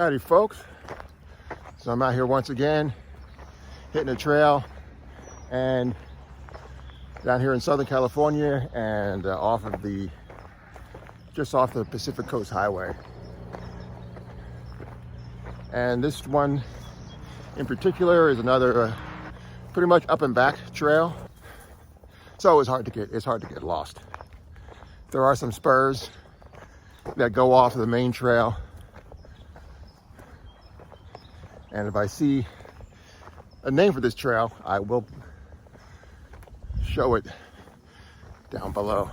Howdy folks. So I'm out here once again, hitting a trail and down here in Southern California and just off the Pacific Coast Highway. And this one in particular is another pretty much up and back trail. So it's hard to get lost. There are some spurs that go off of the main trail. And if I see a name for this trail, I will show it down below.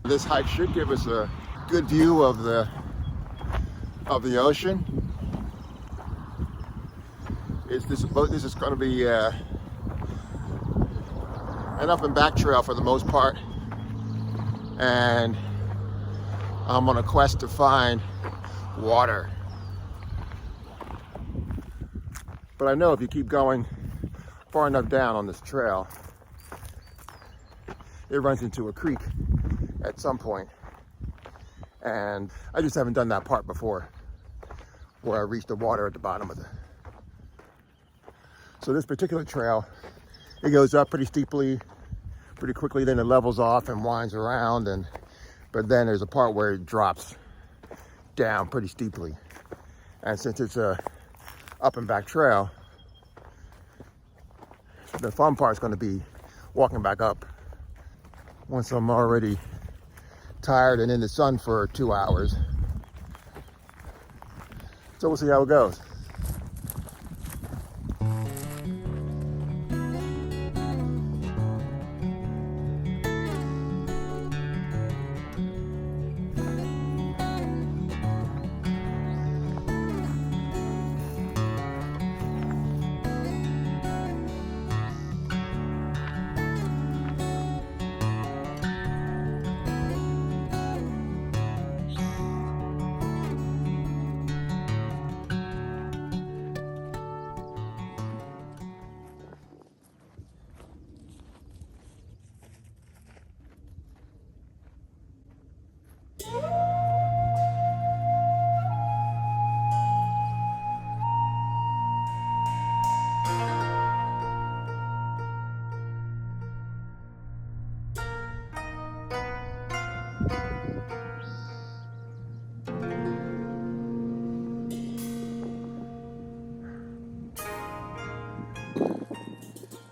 This hike should give us a good view of the ocean. This is going to be an up and back trail for the most part, and I'm on a quest to find water. But I know if you keep going far enough down on this trail, it runs into a creek at some point. And I just haven't done that part before, where I reach the water at the bottom of it. So this particular trail, it goes up pretty steeply, pretty quickly, then it levels off and winds around, but then there's a part where it drops down pretty steeply. And since it's a up and back trail, the fun part is going to be walking back up once I'm already tired and in the sun for 2 hours. So we'll see how it goes.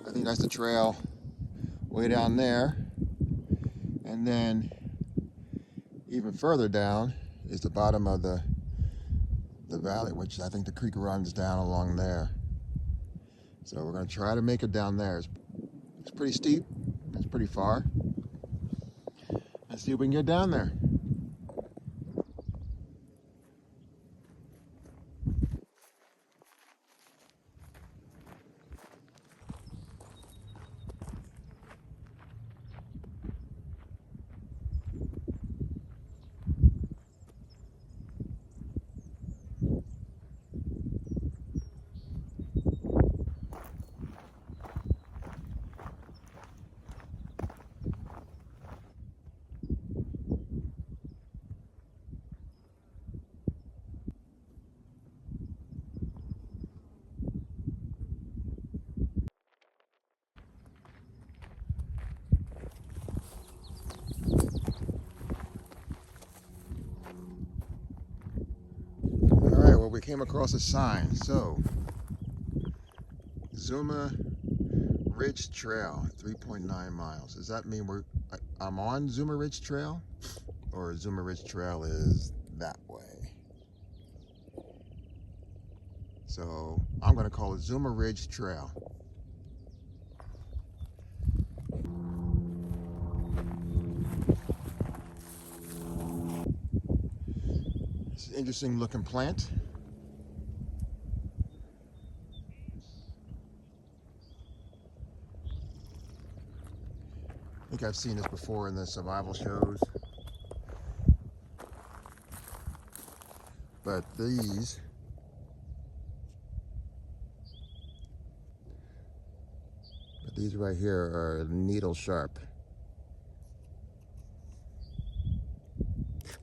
I think that's the trail way down there, and then even further down is the bottom of the valley, which I think the creek runs down along there. So we're going to try to make it down there. It's pretty steep, it's pretty far. Let's see if we can get down there. We came across a sign. So Zuma Ridge Trail, 3.9 miles. Does that mean I'm on Zuma Ridge Trail, or Zuma Ridge Trail is that way? So I'm going to call it Zuma Ridge Trail. It's an interesting looking plant. I think I've seen this before in the survival shows. But these right here are needle sharp.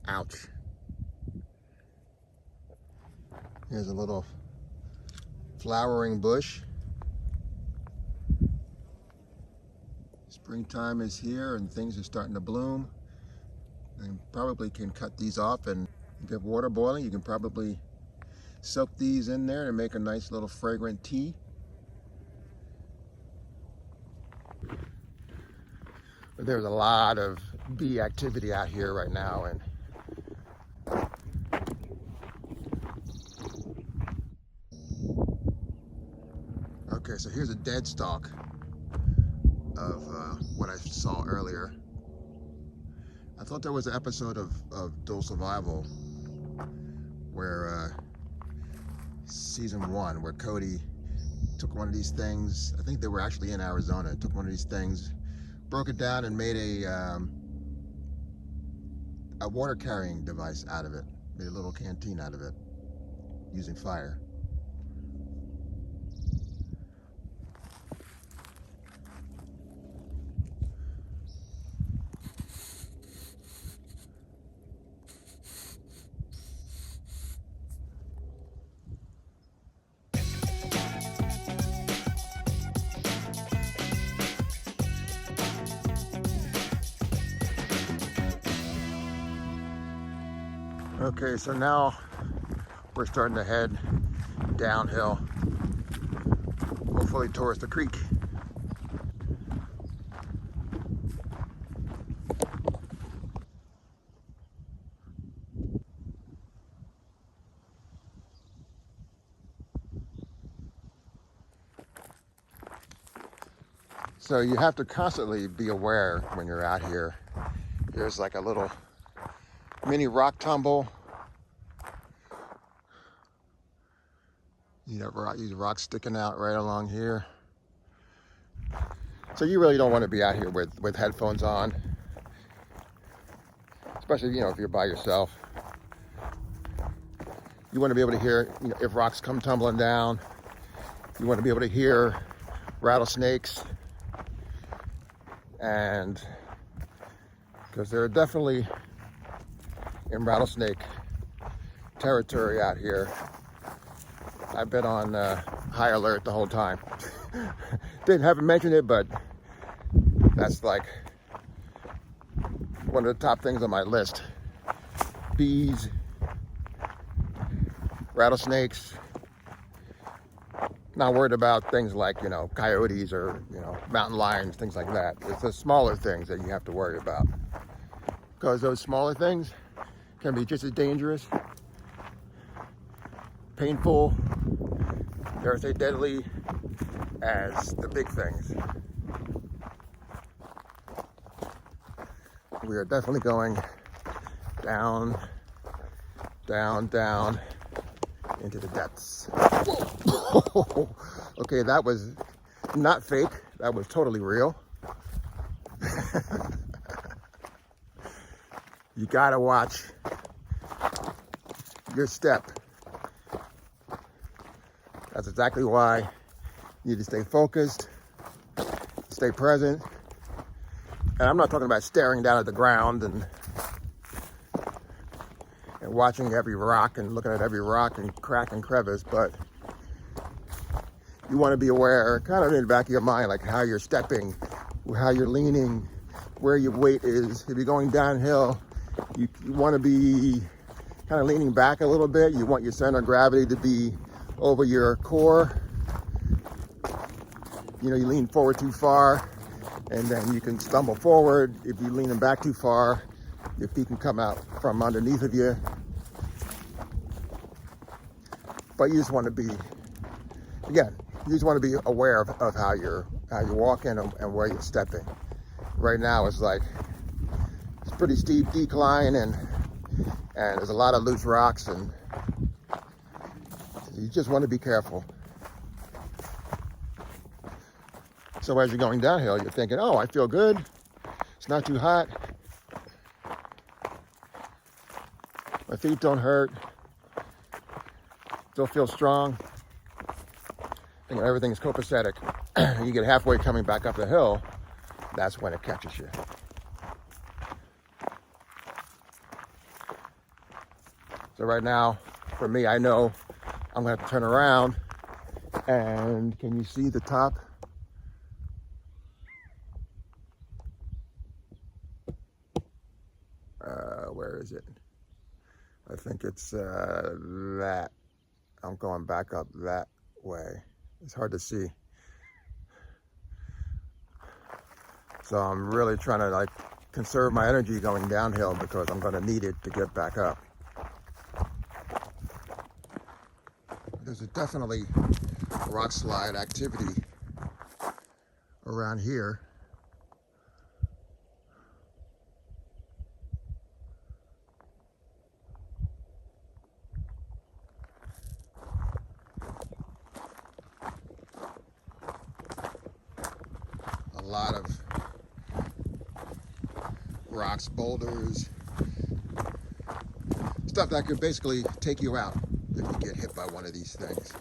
Ouch. Here's a little flowering bush. Springtime is here and things are starting to bloom. And probably can cut these off, and if you have water boiling, you can probably soak these in there and make a nice little fragrant tea. But there's a lot of bee activity out here right now, and okay, so here's a dead stalk of what I saw earlier. I thought there was an episode of Dual Survival where season 1, where Cody took one of these things. I think they were actually in Arizona. Took one of these things, broke it down, and made a water carrying device out of it. Made a little canteen out of it using fire. Okay, so now we're starting to head downhill, hopefully towards the creek. So you have to constantly be aware when you're out here. There's like a little mini rock tumble. You know, these rocks sticking out right along here. So you really don't want to be out here with headphones on, especially, you know, if you're by yourself. You want to be able to hear, you know, if rocks come tumbling down. You want to be able to hear rattlesnakes, and because they're definitely in rattlesnake territory out here. I've been on high alert the whole time. Haven't mentioned it, but that's like one of the top things on my list. Bees, rattlesnakes. Not worried about things like, you know, coyotes or, you know, mountain lions, things like that. It's the smaller things that you have to worry about, because those smaller things can be just as dangerous, painful, dare I say deadly, as the big things. We are definitely going down, down, down into the depths. Okay, that was not fake. That was totally real. You gotta watch your step. That's exactly why you need to stay focused, stay present. And I'm not talking about staring down at the ground and watching every rock and looking at every rock and crack and crevice, but you want to be aware, kind of in the back of your mind, like how you're stepping, how you're leaning, where your weight is. If you're going downhill, you want to be kind of leaning back a little bit. You want your center of gravity to be over your core. You know, you lean forward too far, and then you can stumble forward. If you're leaning back too far, your feet can come out from underneath of you. But you just want to be, again, you just want to be aware of how you're walking and where you're stepping. Right now it's like, it's pretty steep decline, and there's a lot of loose rocks, and you just want to be careful. So as you're going downhill, you're thinking, oh, I feel good. It's not too hot. My feet don't hurt. Still feel strong. Thinking everything's copacetic. You get halfway coming back up the hill, that's when it catches you. So right now, for me, I know I'm gonna have to turn around. And can you see the top? Where is it? I think it's that. I'm going back up that way. It's hard to see. So I'm really trying to like conserve my energy going downhill because I'm going to need it to get back up. There's definitely rock slide activity around here. A lot of rocks, boulders, stuff that could basically take you out if you get hit by one of these things.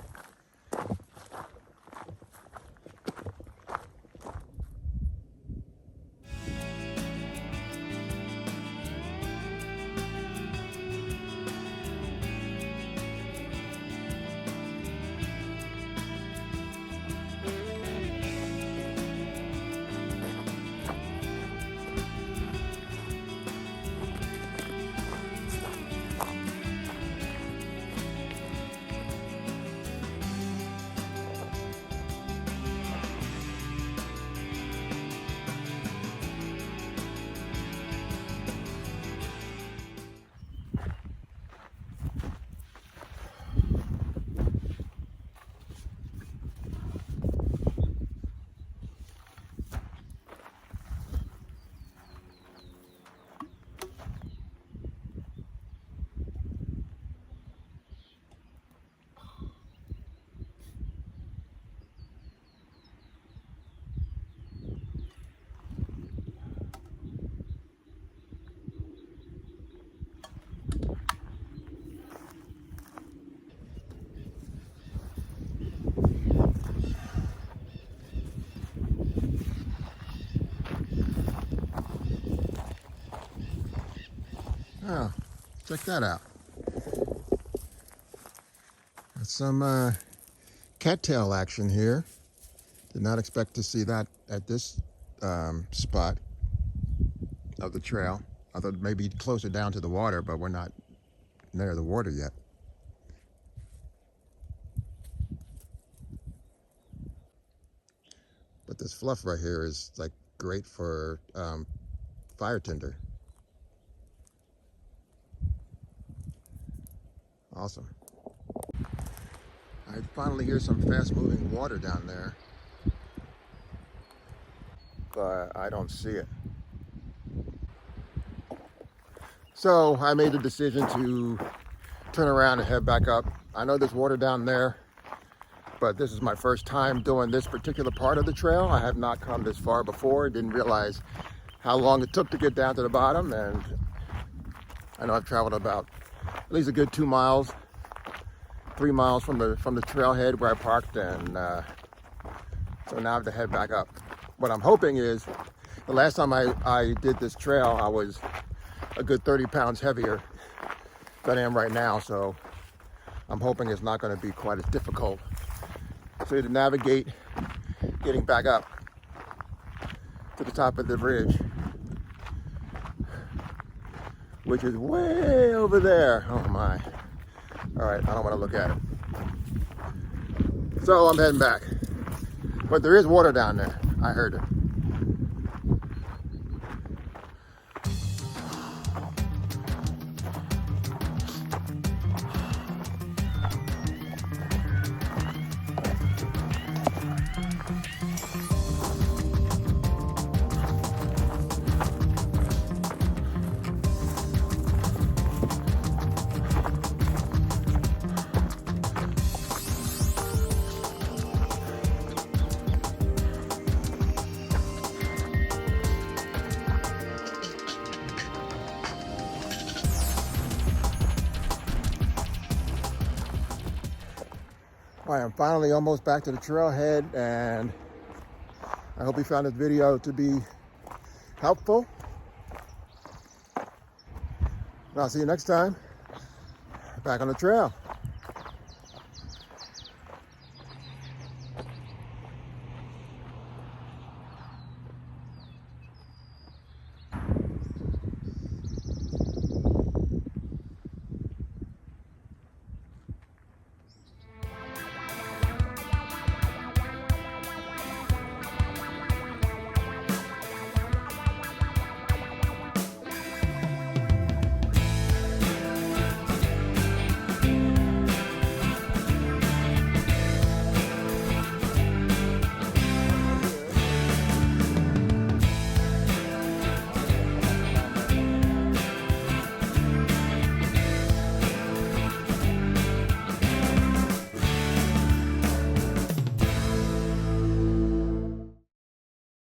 Oh, check that out. That's some cattail action here. Did not expect to see that at this spot of the trail. I thought maybe closer down to the water, but we're not near the water yet. But this fluff right here is like great for fire tinder. Awesome. I finally hear some fast moving water down there, but I don't see it. So I made the decision to turn around and head back up. I know there's water down there, but this is my first time doing this particular part of the trail. I have not come this far before. Didn't realize how long it took to get down to the bottom, and I know I've traveled about at least a good 2 miles, 3 miles from the trailhead where I parked, and so now I have to head back up. What I'm hoping is, the last time I did this trail, I was a good 30 pounds heavier than I am right now, so I'm hoping it's not going to be quite as difficult to navigate getting back up to the top of the ridge, which is way over there. Oh my. All right, I don't want to look at it. So I'm heading back. But there is water down there. I heard it. I am finally almost back to the trailhead, and I hope you found this video to be helpful. And I'll see you next time. Back on the trail.